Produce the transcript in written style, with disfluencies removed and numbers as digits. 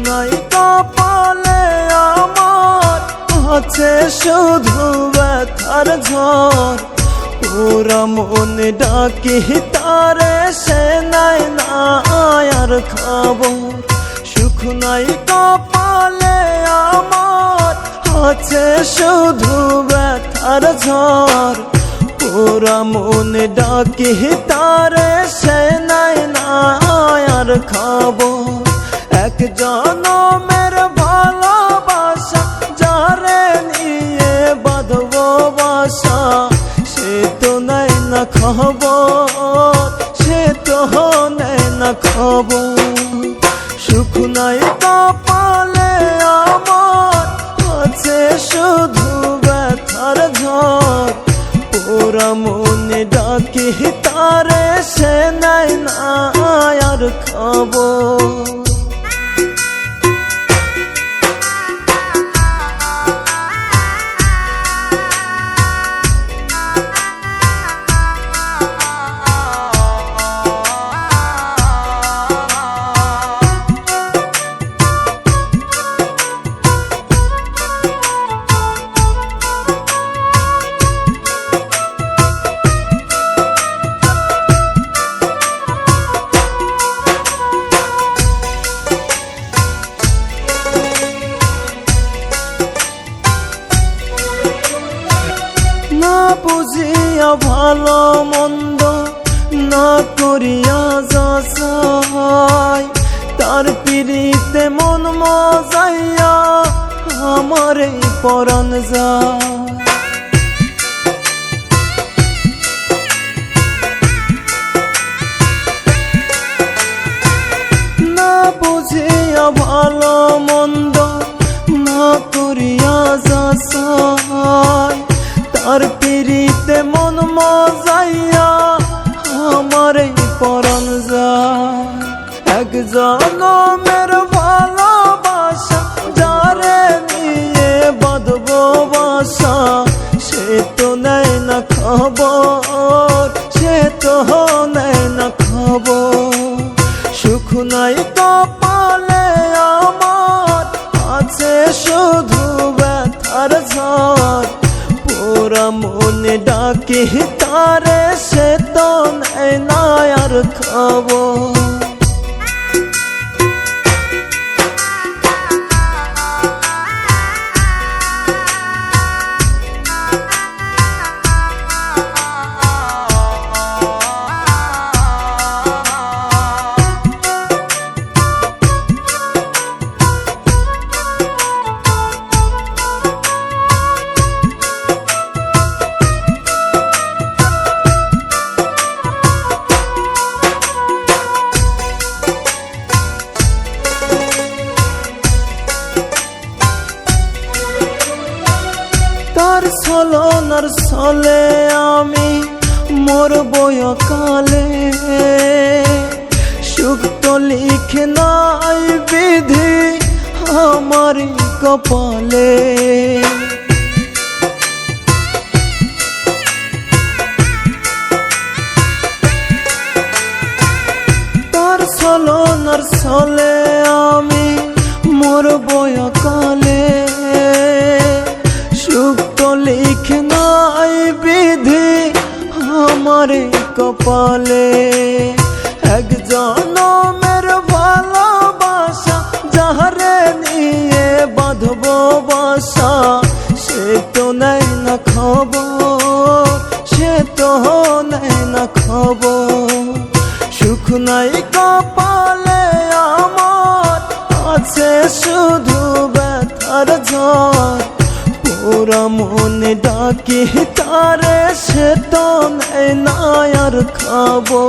নাই কপালে আমার আছে শুধু ব্যথার ঝড়, পুরা মনে ডাকি তারে সে নাই না আর খবর। সুখ নাই কপালে আমার আছে শুধু ব্যথার ঝড়, পুরা মনে ডাকি তারে সে নাই না আর খবর। এক জনমের ভালোবাসা যারে নিয়ে বাঁধবো বাসা, সে তো নেয় না খবর, সে তো নেয় না খবর। সুখ নাই কপালে আমার আছে শুধু ব্যথার ঝড়, পুরা মনে ডাকি তারে সে নেয় না আর খবর। না বুঝিয়া ভালো মন্দ না করিয়া যাচাই, তার পিড়িতে মন মজাইয়া আমার এই পরাণ যায়। না বুঝিয়া ভালো মন্দ না করিয়া যাচাই, তার পিড়িতে মন মজাইয়া আমার এই পরাণ যায়। এক জনমের ভালোবাসা যারে নিয়ে বাঁধবো বাসা, সে তো নেয় না খবর, সে তো নেয় না খবর। সুখ নাই কপালে আমার আছে শুধু ব্যথার ঝড়, পুরা মনে ডাকি তারে সে তো নেয় না আর খবর। তার ছলনার ছলে আমি মরবো অকালে, সুখ তো লিখে নাই বিধি আমার কপালে। তার ছলনার ছলে আমি মরবো অকালে, সুখ তো লিখে নাই বিধি আমার কপালে। এক জনমের ভালোবাসা যারে নিয়ে বাঁধবো বাসা, সে তো নেয় না খবর, সে তো নেয় না খবর। সুখ নাই কপালে আমার আছে শুধু ব্যথার ঝড়, পুরা মনে ডাকি তারে সে তো নেই না আর খাবো।